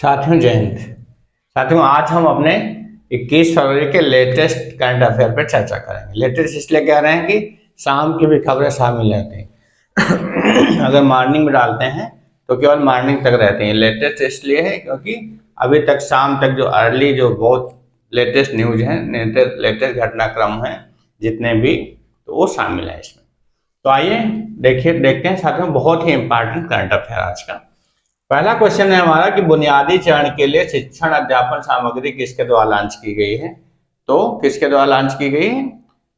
साथियों जय हिंद। साथियों आज हम अपने 21 फरवरी के लेटेस्ट करंट अफेयर पर चर्चा करेंगे। लेटेस्ट इसलिए कह रहे हैं कि शाम की भी खबरें शामिल रहती हैं। अगर मॉर्निंग में डालते हैं तो केवल मॉर्निंग तक रहती हैं। लेटेस्ट इसलिए है क्योंकि अभी तक शाम तक जो अर्ली जो बहुत लेटेस्ट न्यूज है, लेटेस्ट घटनाक्रम है जितने भी, तो वो शामिल है इसमें। तो आइए देखते हैं साथियों, बहुत ही इंपॉर्टेंट करंट अफेयर आज का। पहला क्वेश्चन है हमारा कि बुनियादी चरण के लिए शिक्षण अध्यापन सामग्री किसके द्वारा लॉन्च की गई है। तो किसके द्वारा लॉन्च की गई है?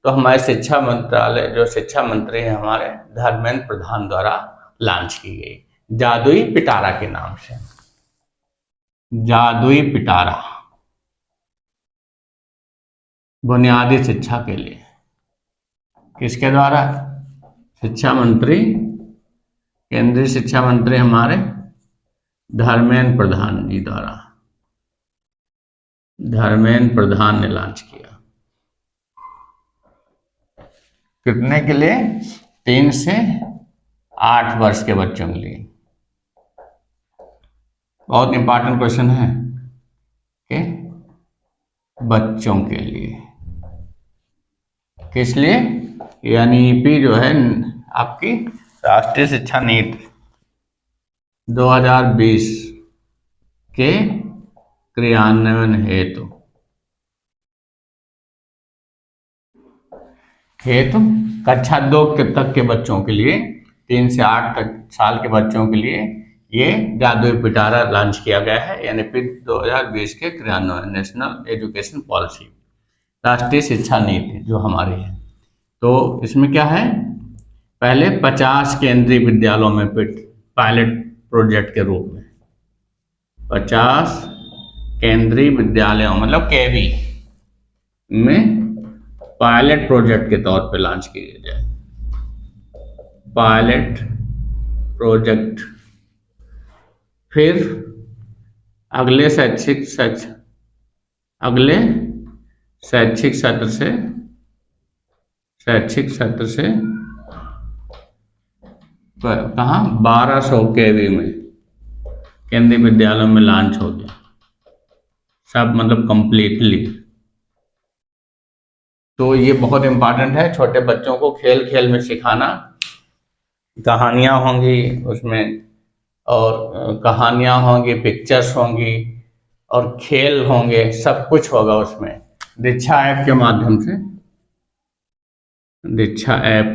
तो हमारे शिक्षा मंत्रालय, जो शिक्षा मंत्री हैं हमारे धर्मेंद्र प्रधान द्वारा लॉन्च की गई, जादुई पिटारा के नाम से। जादुई पिटारा बुनियादी शिक्षा के लिए किसके द्वारा? शिक्षा मंत्री, केंद्रीय शिक्षा मंत्री हमारे धर्मेंद्र प्रधान जी द्वारा, धर्मेंद्र प्रधान ने लॉन्च किया। कितने के लिए? 3 से 8 वर्ष के बच्चों के लिए। बहुत इंपॉर्टेंट क्वेश्चन है कि बच्चों के लिए। किस लिए? यानी ईपी जो है आपकी राष्ट्रीय शिक्षा नीति 2020 के क्रियान्वयन हेतु कक्षा 2 तक के बच्चों के लिए, 3 से 8 साल के बच्चों के लिए ये जादुई पिटारा लॉन्च किया गया है। यानी फिर 2020 के क्रियान्वयन, नेशनल एजुकेशन पॉलिसी, राष्ट्रीय शिक्षा नीति जो हमारी है। तो इसमें क्या है? पहले 50 केंद्रीय विद्यालयों में पायलट प्रोजेक्ट के रूप में 50 केंद्रीय विद्यालयों मतलब केवी में पायलट प्रोजेक्ट के तौर पे लॉन्च किया जाए। पायलट प्रोजेक्ट फिर अगले शैक्षिक सत्र से कहाँ? 1200 केवी में केंद्रीय विद्यालयों में लॉन्च हो गया सब, मतलब कंप्लीटली। तो ये बहुत इंपॉर्टेंट है, छोटे बच्चों को खेल खेल में सिखाना। कहानियाँ होंगी उसमें, और कहानियाँ होंगी, पिक्चर्स होंगी और खेल होंगे, सब कुछ होगा उसमें। दीक्षा ऐप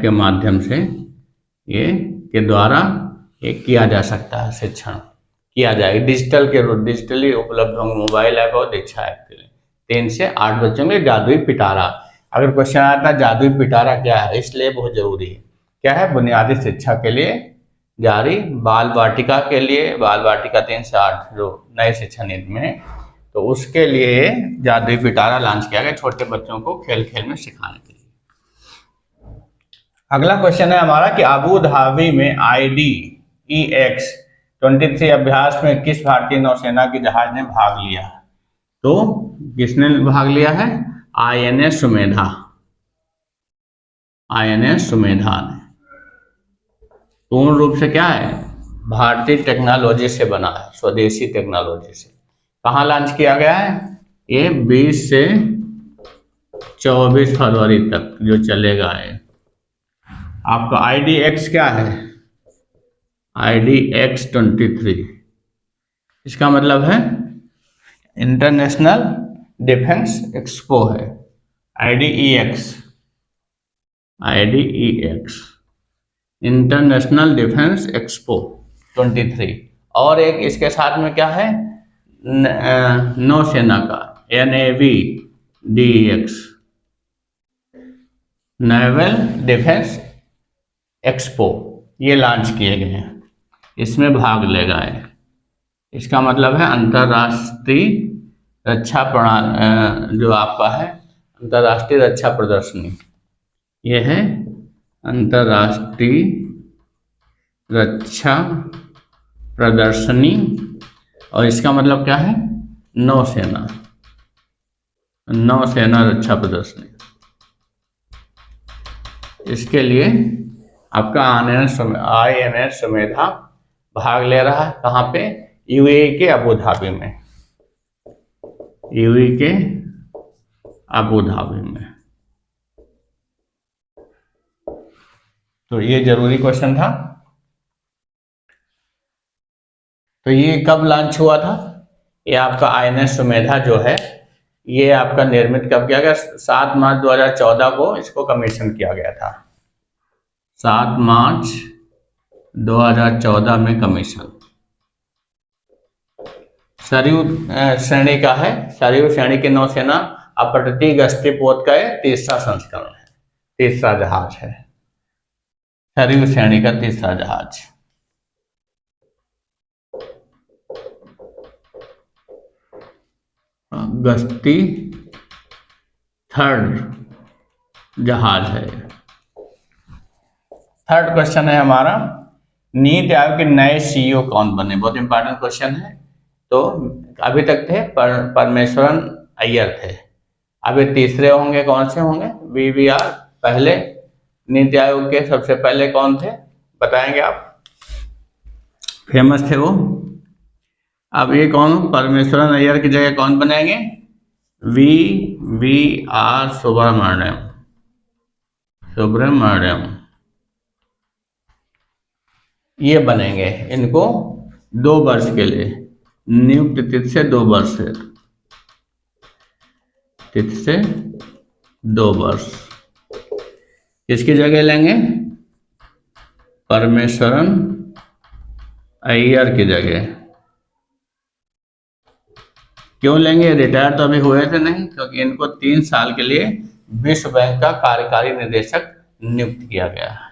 के माध्यम से ये के द्वारा ये किया जा सकता है, शिक्षण किया जाएगा। डिजिटली उपलब्ध होंगे मोबाइल ऐप और दीक्षा ऐप के लिए। 3 से 8 बच्चों में जादुई पिटारा। अगर क्वेश्चन आता है जादुई पिटारा क्या है, इसलिए बहुत जरूरी है। क्या है? बुनियादी शिक्षा के लिए जारी, बाल वाटिका के लिए, बाल वाटिका 3 से 8 जो नए शिक्षा नीति में है, तो उसके लिए जादुई पिटारा लॉन्च किया गया, छोटे बच्चों को खेल खेल में सिखाने के लिए। अगला क्वेश्चन है हमारा कि अबू धाबी में IDEX-23 अभ्यास में किस भारतीय नौसेना के जहाज ने भाग लिया? तो किसने भाग लिया है? INS सुमेधा ने। पूर्ण रूप से क्या है? भारतीय टेक्नोलॉजी से बना है, स्वदेशी टेक्नोलॉजी से। कहाँ लॉन्च किया गया है? ये 20 से 24 फरवरी तक जो चलेगा है। आपका IDEX क्या है? IDEX-23, इसका मतलब है इंटरनेशनल डिफेंस एक्सपो है। IDEX international defence expo 23। और एक इसके साथ में क्या है? नौसेना का NAVDEX, नेवल डिफेंस एक्सपो, ये लॉन्च किए गए हैं। इसमें भाग लेगा है। इसका मतलब है अंतर्राष्ट्रीय रक्षा प्रणाली, जो आपका है अंतर्राष्ट्रीय रक्षा प्रदर्शनी, ये है अंतर्राष्ट्रीय रक्षा प्रदर्शनी। और इसका मतलब क्या है? नौसेना रक्षा प्रदर्शनी। इसके लिए आपका INS सुमेधा भाग ले रहा है। कहाँ पे? यूएई के अबू धाबी में, यूएई के अबू धाबी में। तो ये जरूरी क्वेश्चन था। तो ये कब लॉन्च हुआ था? ये आपका INS सुमेधा जो है, ये आपका निर्मित कब किया गया? 7 मार्च 2014 को इसको कमीशन किया गया था। 7 मार्च 2014 में कमीशन। सरयू श्रेणी का है, सरयू श्रेणी की नौसेना अपतटीय गश्ती पोत का ये तीसरा संस्करण है, तीसरा जहाज है, सरयू श्रेणी का तीसरा जहाज। गश्ती थर्ड जहाज है। थर्ड क्वेश्चन है हमारा, नीति आयोग के नए CEO कौन बने? बहुत इंपॉर्टेंट क्वेश्चन है। तो अभी तक थे परमेश्वरन अय्यर थे, अभी तीसरे होंगे, कौन से होंगे? VVR। पहले नीति आयोग के सबसे पहले कौन थे बताएंगे आप? फेमस थे वो। अब ये कौन? परमेश्वरन अय्यर की जगह कौन बनेंगे? VVR सुब्रमण्यम ये बनेंगे। इनको 2 वर्ष के लिए नियुक्त, तिथि से 2 वर्ष, तिथि से 2 वर्ष। किसकी जगह लेंगे? परमेश्वरन अय्यर की जगह। क्यों लेंगे? रिटायर तो अभी हुए थे नहीं, क्योंकि इनको 3 साल के लिए विश्व बैंक का कार्यकारी निदेशक नियुक्त किया गया है।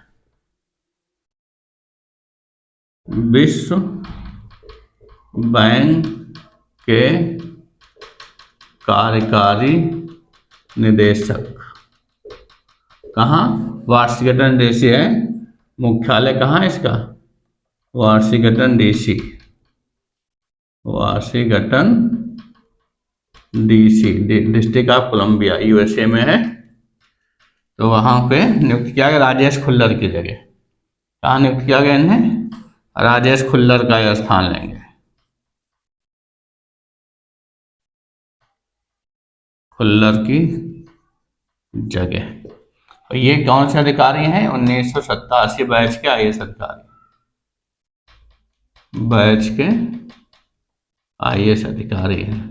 विश्व बैंक के कार्यकारी निदेशक। कहाँ? वाशिंगटन DC है मुख्यालय। कहाँ है इसका? Washington DC, Washington DC, district of Columbia, USA में है। तो वहां पे नियुक्त किया गया राजेश खुल्लर की जगह। कहाँ नियुक्त किया गया इन्हें? राजेश खुल्लर का यह स्थान लेंगे। खुल्लर की जगह। और ये कौन से अधिकारी हैं? 1987 बैच के IAS अधिकारी, बैच के IAS अधिकारी हैं।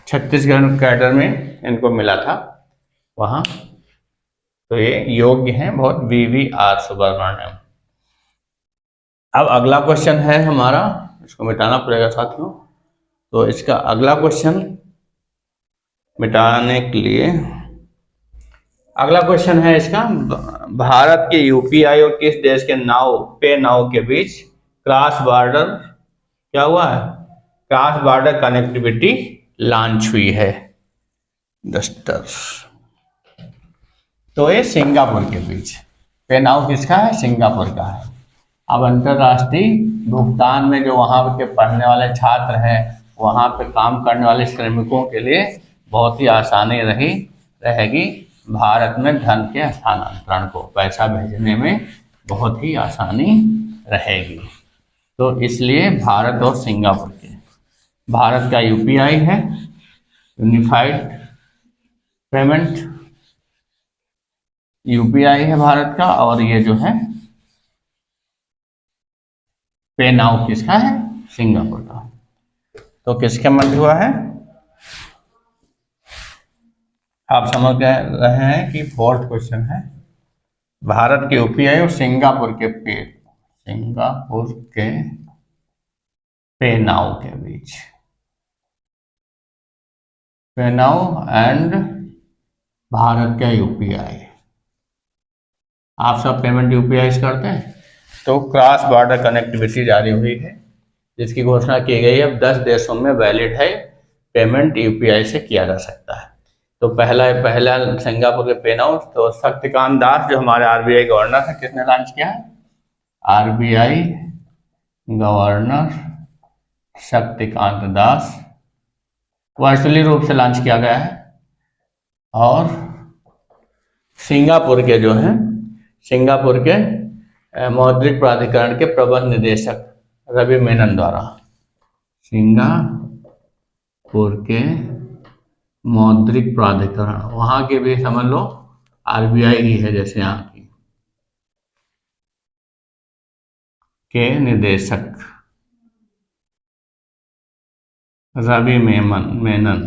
छत्तीसगढ़ कैडर में इनको मिला था वहां। तो ये योग्य हैं बहुत, VVR सुब्रमण्यम। अब अगला क्वेश्चन है हमारा, इसको मिटाना पड़ेगा साथियों। तो इसका अगला क्वेश्चन मिटाने के लिए अगला क्वेश्चन है इसका, भारत के UPI और किस देश के पे नाव के बीच क्रॉस बॉर्डर क्या हुआ है? क्रॉस बॉर्डर कनेक्टिविटी लॉन्च हुई है। तो ये सिंगापुर के बीच पे नाव किसका है? सिंगापुर का है। अब अंतरराष्ट्रीय भुगतान में जो वहाँ के पढ़ने वाले छात्र हैं, वहाँ पे काम करने वाले श्रमिकों के लिए बहुत ही आसानी रहेगी। भारत में धन के हस्तांतरण को, पैसा भेजने में बहुत ही आसानी रहेगी। तो इसलिए भारत और सिंगापुर के, भारत का UPI है, यूनिफाइड पेमेंट UPI है भारत का, और ये जो है पे नाउ किसका है? सिंगापुर का। तो किसके मध्य हुआ है? आप समझ रहे हैं कि 4th क्वेश्चन है, भारत के UPI और सिंगापुर के पे नाउ के बीच, पे नाउ एंड भारत का UPI। आप सब पेमेंट UPI से करते हैं। तो क्रॉस बॉर्डर कनेक्टिविटी जारी हुई है, जिसकी घोषणा की गई है। अब 10 देशों में वैलिड है, पेमेंट UPI से किया जा सकता है। तो पहला सिंगापुर के पे नाउ, तो शक्तिकांत दास जो हमारे RBI गवर्नर है, किसने लॉन्च किया है? RBI governor Shaktikanta Das, virtually रूप से लॉन्च किया गया है। और सिंगापुर के जो हैं, सिंगापुर के मौद्रिक प्राधिकरण के प्रबंध निदेशक रवि मेनन द्वारा। सिंगापुर के मौद्रिक प्राधिकरण, वहां के भी समझ लो आरबीआई ही है जैसे यहाँ की, के निदेशक रवि मेनन।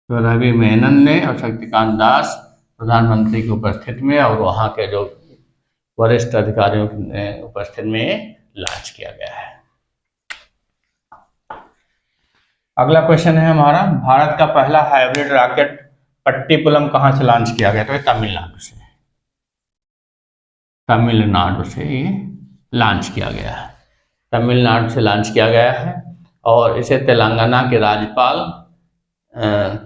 तो रवि मेनन ने और शक्तिकांत दास प्रधानमंत्री की उपस्थिति में और वहां के जो वरिष्ठ अधिकारियों की उपस्थिति में लॉन्च किया गया है। अगला क्वेश्चन है हमारा, भारत का पहला हाइब्रिड रॉकेट पट्टिपुलम कहां से लॉन्च किया गया? तो तमिलनाडु से ये लॉन्च किया गया है। तमिलनाडु से लॉन्च किया गया है और इसे तेलंगाना के राज्यपाल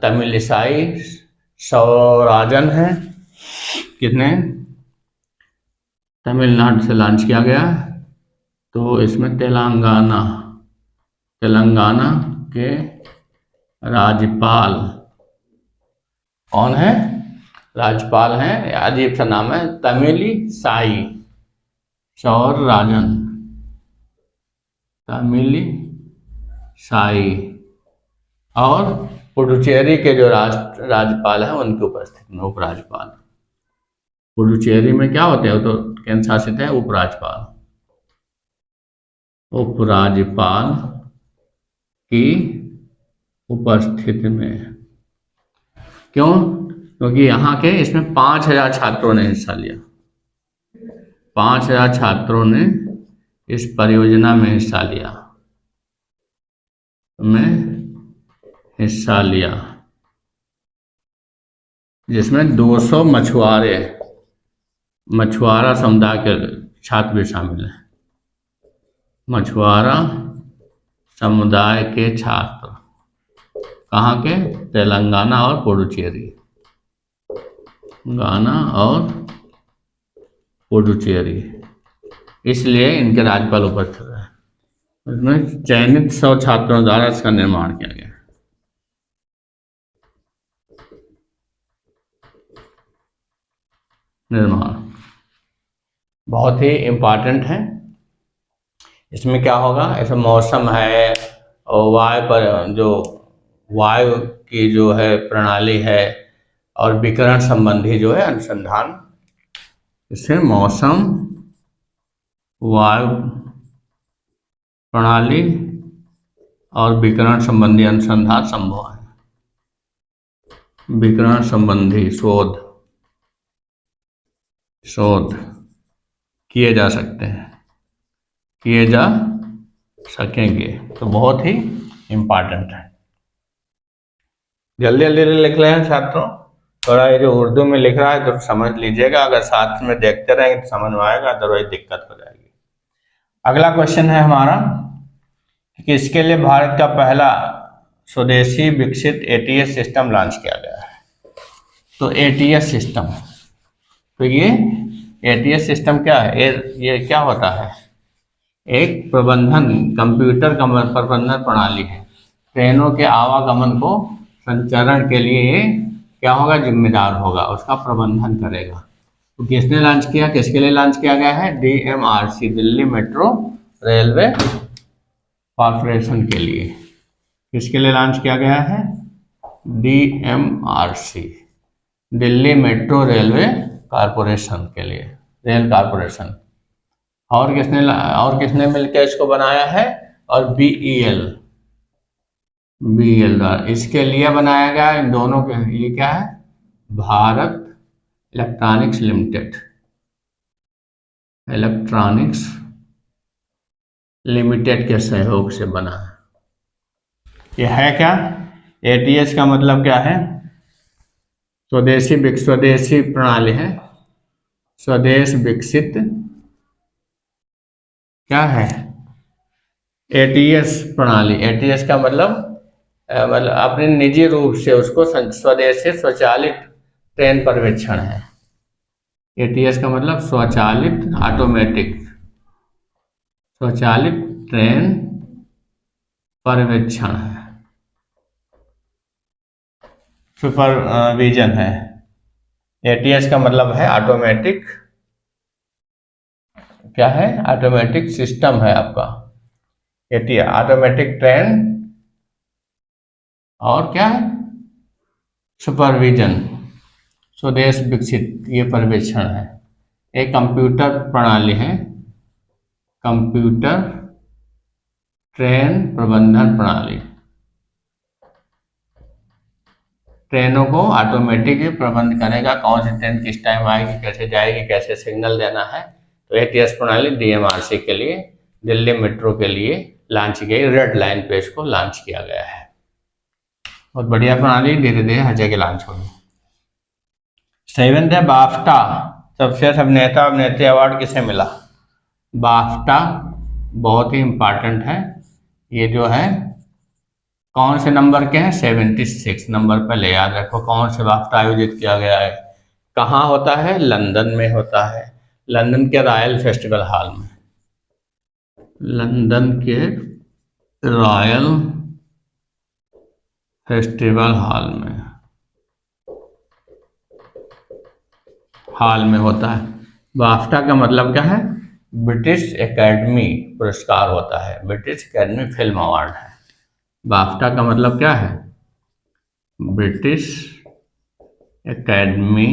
तमिलिसाई सौराजन है, कितने तमिलनाडु से लॉन्च किया गया। तो इसमें तेलंगाना के राज्यपाल कौन है? राज्यपाल हैं, अजीब सा नाम है, तमिलिसाई सौराजन, तमिलिसाई। और पुडुचेरी के जो राज्यपाल हैं उनकी उपस्थिति में उपराज्यपाल। पुडुचेरी में क्या होते हैं? तो केंद्र शासित है, उपराज्यपाल की उपस्थिति में। क्यों? क्योंकि यहाँ के इसमें 5000 छात्रों ने हिस्सा लिया। 5000 छात्रों ने इस परियोजना में हिस्सा लिया, जिसमें 200 मछुआरा समुदाय के छात्र भी शामिल हैं। मछुआरा समुदाय के छात्र कहाँ के? तेलंगाना और पुडुचेरी, इसलिए इनके राज्यपाल उपस्थित है। इसमें चयनित 100 छात्रों द्वारा इसका निर्माण किया गया। बहुत ही इम्पोर्टेंट है। इसमें क्या होगा? ऐसा मौसम है और वायु की जो है प्रणाली है और विकिरण संबंधी जो है अनुसंधान, इससे मौसम, वायु प्रणाली और विकिरण संबंधी अनुसंधान संभव है। विकिरण संबंधी शोध किए जा सकेंगे। तो बहुत ही इम्पोर्टेंट है। जल्दी लिख रहे हैं छात्रों, थोड़ा ये जो उर्दू में लिख रहा है तो समझ लीजिएगा, अगर साथ में देखते रहेंगे तो समझ में आएगा, अदरवाइज दिक्कत हो जाएगी। अगला क्वेश्चन है हमारा कि इसके लिए भारत का पहला स्वदेशी विकसित एटीएस सिस्टम लॉन्च किया गया है। तो एटीएस सिस्टम, तो ये एटीएस सिस्टम क्या है? ये क्या होता है? एक कंप्यूटर प्रबंधन प्रणाली है। ट्रेनों के आवागमन को संचालन के लिए ये क्या होगा? जिम्मेदार होगा, उसका प्रबंधन करेगा। तो किसने लॉन्च किया? किसके लिए लॉन्च किया गया है? DMRC, Delhi metro railway corporation के लिए। किसके लिए लॉन्च किया गया है? DMRC, Delhi metro railway corporation के लिए, रेल कॉर्पोरेशन। और किसने मिलकर इसको बनाया है? और BEL द्वारा इसके लिए बनाया गया। इन दोनों के ये क्या है? भारत इलेक्ट्रॉनिक्स लिमिटेड के सहयोग से बना है। ये है क्या? एटीएस का मतलब क्या है? स्वदेशी प्रणाली है, स्वदेश विकसित क्या है? एटीएस प्रणाली। एटीएस का मतलब अपने निजी रूप से उसको स्वदेशी स्वचालित ट्रेन पर्यवेक्षण है। एटीएस का मतलब स्वचालित ट्रेन पर्यवेक्षण है, सुपरविजन है। एटीएस का मतलब है ऑटोमेटिक क्या है, ऑटोमेटिक सिस्टम है आपका, एटीआर ऑटोमेटिक ट्रेन, और क्या है, सुपरविजन, स्वदेश विकसित, ये पर्यवेक्षण है। एक कंप्यूटर प्रणाली है, कंप्यूटर ट्रेन प्रबंधन प्रणाली, ट्रेनों को ऑटोमेटिक प्रबंध करेगा, कौन सी ट्रेन किस टाइम आएगी, कैसे जाएगी, कैसे सिग्नल देना है। तो एटीएस प्रणाली डीएमआरसी के लिए, दिल्ली मेट्रो के लिए लॉन्च की गई, रेड लाइन पे इसको लॉन्च किया गया है। बहुत बढ़िया प्रणाली, धीरे धीरे हर जगह लॉन्च होगी। 7th है बाफ्टा, सर्वश्रेष्ठ अभिनेता अभिनेत्री अवार्ड किसे मिला। बाफ्टा बहुत ही इम्पोर्टेंट है, ये जो है कौन से नंबर के हैं, 76 नंबर पहले याद रखो। कौन से बाफ्टा आयोजित किया गया है, कहाँ होता है, लंदन में होता है, लंदन के रॉयल फेस्टिवल हॉल में, लंदन के रॉयल फेस्टिवल हॉल में होता है। बाफ्टा का मतलब क्या है, ब्रिटिश एकेडमी पुरस्कार होता है, ब्रिटिश एकेडमी फिल्म अवार्ड है। बाफ्टा का मतलब क्या है, ब्रिटिश एकेडमी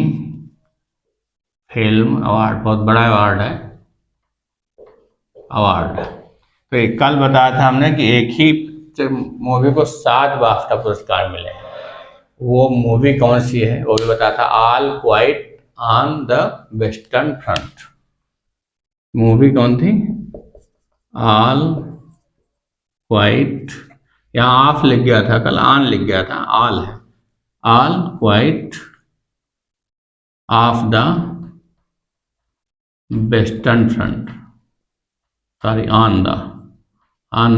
फिल्म अवार्ड, बहुत बड़ा अवार्ड है, अवार्ड। तो एक कल बताया था हमने कि एक ही मूवी को 7 बाफ्टा पुरस्कार मिले हैं, वो मूवी कौन सी है वो भी बताया था, all quite on the western front. Movie कौन थी, ऑल क्वाइट, यहाँ ऑफ लिख गया था कल, ऑन लिख गया था, ऑल है, all quite of the western front, sorry on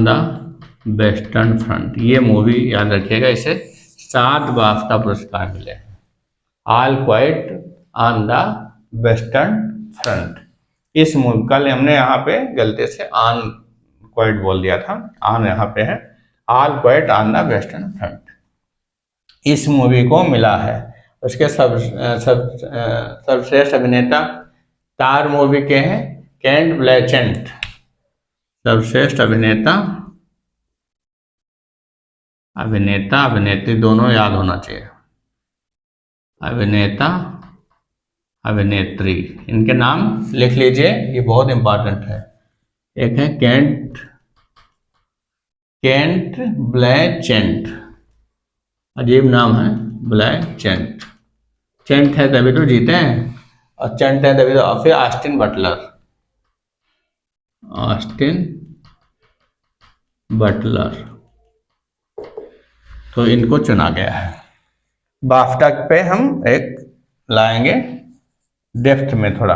the western front. ये मूवी याद रखिएगा, इसे 7 बाफ्टा पुरस्कार मिले हैं, all quite on the western front. इस मूवी, कल हमने यहाँ पे गलती से ऑन क्वाइट बोल दिया था, ऑन यहाँ पे है, all quite on the western front, इस मूवी को मिला है। उसके सर्वश्रेष्ठ अभिनेता तार मूवी के हैं केंट ब्लैचेंट, सर्वश्रेष्ठ अभिनेता, अभिनेता अभिनेत्री दोनों याद होना चाहिए, अभिनेता अभिनेत्री, इनके नाम लिख लीजिए, ये बहुत इंपॉर्टेंट है। एक है केंट ब्लैचेंट, अजीब नाम है, ब्लैचेंट, चेंट है तभी तो जीते हैं, और चेंट है तभी तो। फिर ऑस्टिन बटलर, तो इनको चुना गया है। बाफ्टा पे हम एक लाएंगे डेप्थ में थोड़ा,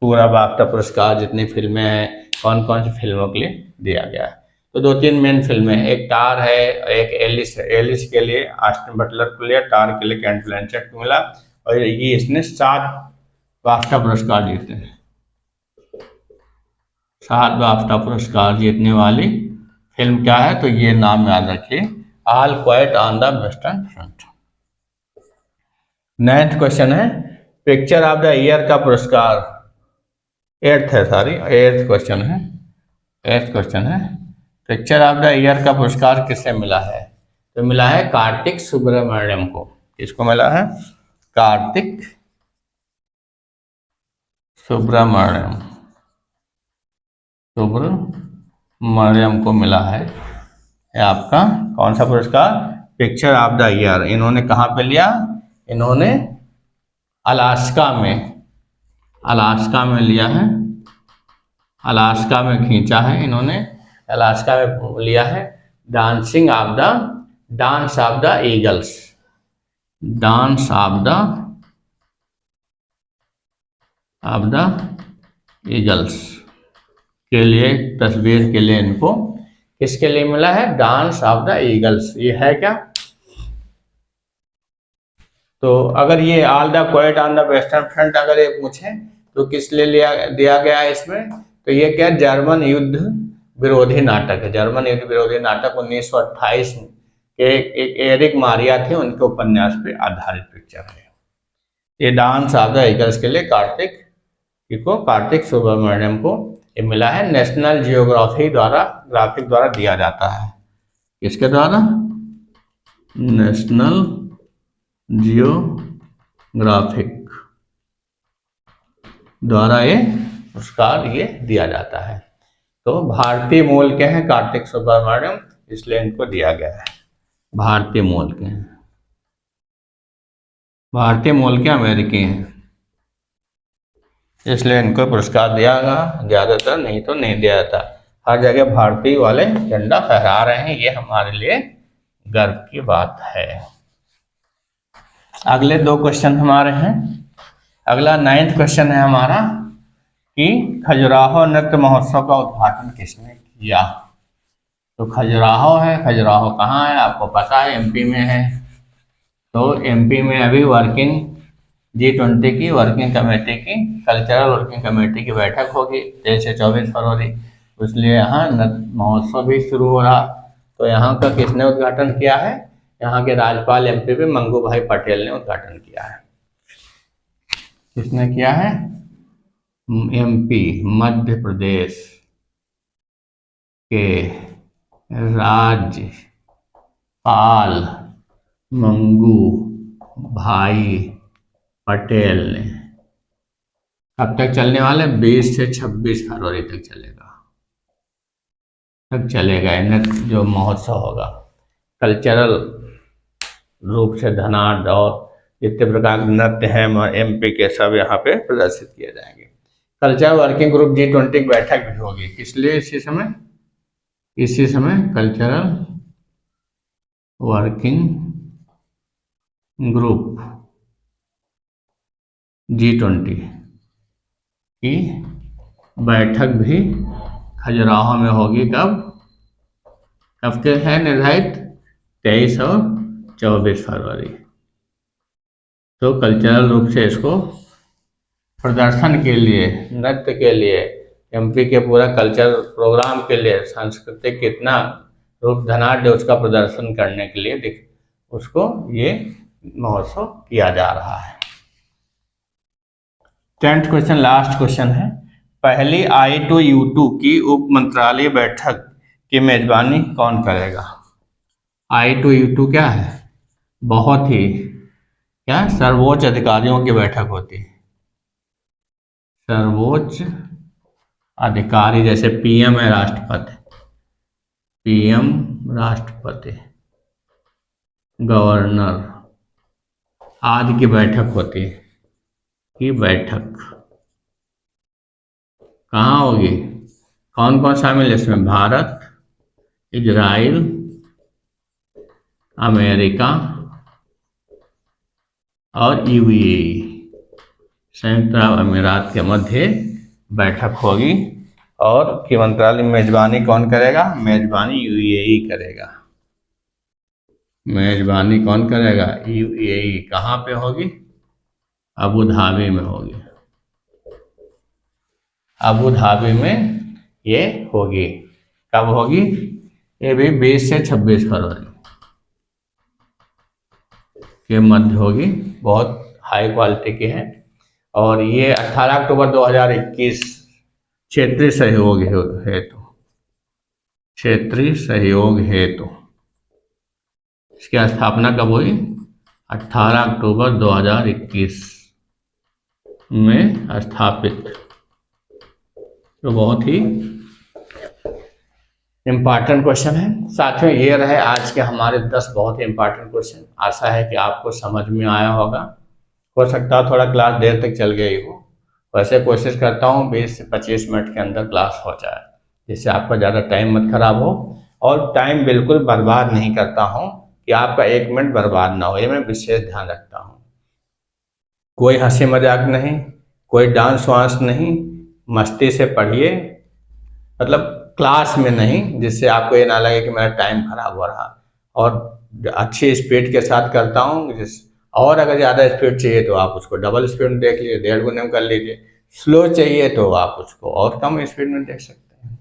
पूरा बाफ्टा पुरस्कार जितनी फिल्में हैं, कौन कौन सी फिल्मों के लिए दिया गया है। तो 2-3 मेन फिल्में, एक टार है, एक एलिस है। एलिस के लिए ऑस्टिन बटलर को लिया, टार के लिए केंट ब्लैंचेट को मिला, और ये इसने 7 बाफ्टा पुरस्कार जीते हैं, 7 बाफ्टा पुरस्कार जीतने वाली फिल्म क्या है, तो ये नाम याद रखिए, all quite on the western front. 9th question है, पिक्चर ऑफ द ईयर का पुरस्कार, 8th है, सॉरी 8th क्वेश्चन है, 8th क्वेश्चन है, पिक्चर ऑफ द ईयर का पुरस्कार किसे मिला है, तो मिला है कार्तिक सुब्रमण्यम को। किसको मिला है, कार्तिक सुब्रमण्यम को मिला है आपका कौन सा पुरस्कार, पिक्चर ऑफ द ईयर। इन्होंने कहाँ पे लिया, इन्होंने अलास्का में लिया है, अलास्का में खींचा है इन्होंने, अलास्का में लिया है, dance of the eagles, dance of the eagles के लिए, तस्वीर के लिए इनको किसके लिए मिला है, डांस ऑफ द ईगल्स। ये है क्या, तो अगर ये all the quite on the western front अगर ये पूछे तो किस लिए दिया गया है इसमें, तो ये क्या, जर्मन युद्ध विरोधी नाटक है, जर्मन युद्ध विरोधी नाटक 1928 के एक एरिक मारिया थे, उनके उपन्यास पे आधारित पिक्चर है। ये डांस ऑफ द ईगल्स के लिए कार्तिक को कार्तिक सुब्रमण्यम को ये मिला है, नेशनल जियोग्राफी द्वारा ग्राफिक द्वारा दिया जाता है। किसके द्वारा? नेशनल जियोग्राफिक द्वारा ये पुरस्कार ये दिया जाता है। तो भारतीय मूल के हैं कार्तिक सुब्रमण्यम, इसलिए इनको दिया गया है। भारतीय मूल के हैं, भारतीय मूल के अमेरिकी हैं, इसलिए इनको पुरस्कार दिया गया, ज्यादातर नहीं तो नहीं दिया जाता। हर जगह भारतीय वाले झंडा फहरा रहे हैं, ये हमारे लिए गर्व की बात है। अगले 2 क्वेश्चन हमारे हैं। अगला 9th क्वेश्चन है हमारा कि खजुराहो नृत्य महोत्सव का उद्घाटन किसने किया? तो खजुराहो है, खजुराहो कहाँ है आपको पता है, एमपी में है। तो एमपी में अभी वर्किंग G20 की वर्किंग कमेटी की, कल्चरल वर्किंग कमेटी की बैठक होगी 23 से 24 फरवरी, इसलिए यहाँ नृत्य महोत्सव भी शुरू हो रहा। तो यहाँ का किसने उद्घाटन किया है? यहाँ के राज्यपाल एमपी में मंगू भाई पटेल ने उद्घाटन किया है। किसने किया है? एमपी मध्य प्रदेश के राज्यपाल मंगू भाई पटेल ने। कब तक चलने वाले? 20 से 26 फरवरी तक चलेगा नृत्य जो महोत्सव होगा। कल्चरल रूप से धनाढ़ और जितने प्रकार के नृत्य हैं एमपी के सब यहाँ पे प्रदर्शित किए जाएंगे। कल्चरल वर्किंग ग्रुप G20 की बैठक भी होगी। किस लिए? इसी समय कल्चरल वर्किंग ग्रुप G20 की बैठक भी खजुराहो में होगी। कब के है निर्धारित? 23 और 24 फरवरी। तो कल्चरल रूप से इसको प्रदर्शन के लिए, नृत्य के लिए, एमपी के पूरा कल्चर प्रोग्राम के लिए, सांस्कृतिक कितना रूप धनाढ़ उसका प्रदर्शन करने के लिए उसको ये महोत्सव किया जा रहा है। 10th क्वेश्चन, लास्ट क्वेश्चन है। पहली I2U2 की उप मंत्रालय बैठक की मेजबानी कौन करेगा? I2U2 क्या है? बहुत ही सर्वोच्च अधिकारियों की बैठक होती है। सर्वोच्च अधिकारी, जैसे PM है राष्ट्रपति, PM राष्ट्रपति, गवर्नर आदि की बैठक होती है। की बैठक कहाँ होगी? कौन कौन शामिल है इसमें? भारत, इजराइल, अमेरिका और UAE, संयुक्त अरब अमीरात के मध्य बैठक होगी। और की मंत्रालय मेजबानी कौन करेगा? मेजबानी UAE करेगा। मेजबानी कौन करेगा? UAE। कहाँ पे होगी? अबू धाबी में होगी। अबू धाबी में ये होगी। कब होगी? ये भी 20 से 26 फरवरी के मध्य होगी। बहुत हाई क्वालिटी की है। और ये 18 अक्टूबर 2021 क्षेत्रीय सहयोग हेतु, क्षेत्रीय सहयोग हेतु इसकी स्थापना कब हुई? 18 अक्टूबर 2021 में स्थापित। तो बहुत ही इम्पॉर्टेंट क्वेश्चन है। साथियों, ये रहे आज के हमारे 10 बहुत ही इम्पॉर्टेंट क्वेश्चन। आशा है कि आपको समझ में आया होगा। हो सकता है थोड़ा क्लास देर तक चल गई हो, वैसे कोशिश करता हूँ 20 से 25 मिनट के अंदर क्लास हो जाए, जिससे आपका ज़्यादा टाइम मत खराब हो। और टाइम बिल्कुल बर्बाद नहीं करता हूँ कि आपका 1 मिनट बर्बाद ना हो, ये मैं विशेष ध्यान रखता हूँ। कोई हंसी मजाक नहीं, कोई डांस वांस नहीं, मस्ती से पढ़िए, मतलब क्लास में नहीं, जिससे आपको ये ना लगे कि मेरा टाइम खराब हो रहा। और अच्छी स्पीड के साथ करता हूँ। और अगर ज़्यादा स्पीड चाहिए तो आप उसको डबल स्पीड में देख लीजिए, 1.5 गुने में कर लीजिए। स्लो चाहिए तो आप उसको और कम स्पीड में देख सकते हैं।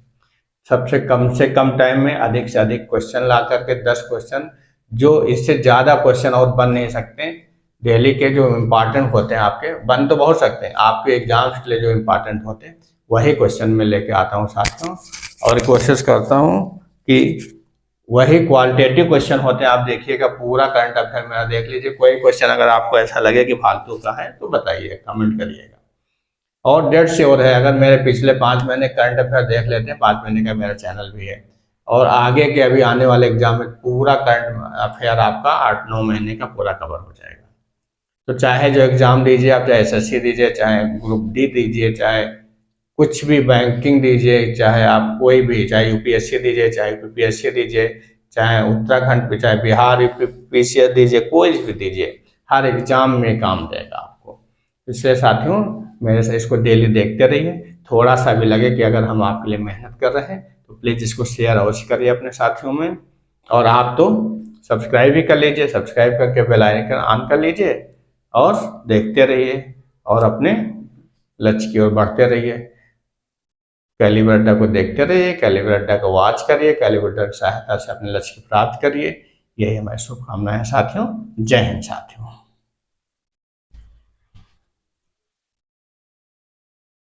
सबसे कम से कम टाइम में अधिक से अधिक क्वेश्चन ला करके 10 क्वेश्चन, जो इससे ज़्यादा क्वेश्चन और बन नहीं सकते, डेली के जो इम्पोर्टेंट होते हैं आपके, बन तो बहुत सकते हैं, आपके एग्जाम्स के लिए जो इम्पोर्टेंट होते हैं वही क्वेश्चन में लेके आता हूँ साथियों, और कोशिश करता हूँ कि वही क्वालिटेटिव क्वेश्चन होते हैं। आप देखिएगा पूरा करंट अफेयर मेरा देख लीजिए, कोई क्वेश्चन अगर आपको ऐसा लगे कि फालतू का है तो बताइए, कमेंट करिएगा। और डेट श्योर है, अगर मेरे पिछले 5 महीने करंट अफेयर देख लेते हैं, 5 महीने का मेरा चैनल भी है, और आगे के अभी आने वाले एग्जाम में पूरा करंट अफेयर आपका 8-9 महीने का पूरा कवर हो जाएगा। तो चाहे जो एग्जाम दीजिए आप, चाहे SSC दीजिए, चाहे ग्रुप डी दीजिए, चाहे कुछ भी बैंकिंग दीजिए, चाहे आप कोई भी, चाहे UPSC दीजिए, चाहे UPPSC दीजिए, चाहे उत्तराखंड, चाहे बिहार UPPCS दीजिए, कोई भी दीजिए, हर एग्जाम में काम देगा आपको। इसलिए साथियों मेरे से इसको डेली देखते रहिए, थोड़ा सा भी लगे कि अगर हम आपके लिए मेहनत कर रहे हैं तो प्लीज़ इसको शेयर अवश्य करिए अपने साथियों में। और आप तो सब्सक्राइब भी कर लीजिए, सब्सक्राइब करके बेल आइकन ऑन कर लीजिए और देखते रहिए और अपने लक्ष्य की ओर बढ़ते रहिए। कैलिबर अड्डा को देखते रहिए, कैलिबर अड्डा को वॉच करिए, कैलिबर अड्डा की सहायता से अपने लक्ष्य को प्राप्त करिए। यही हमारी शुभकामनाएं साथियों। जय हिंद साथियों।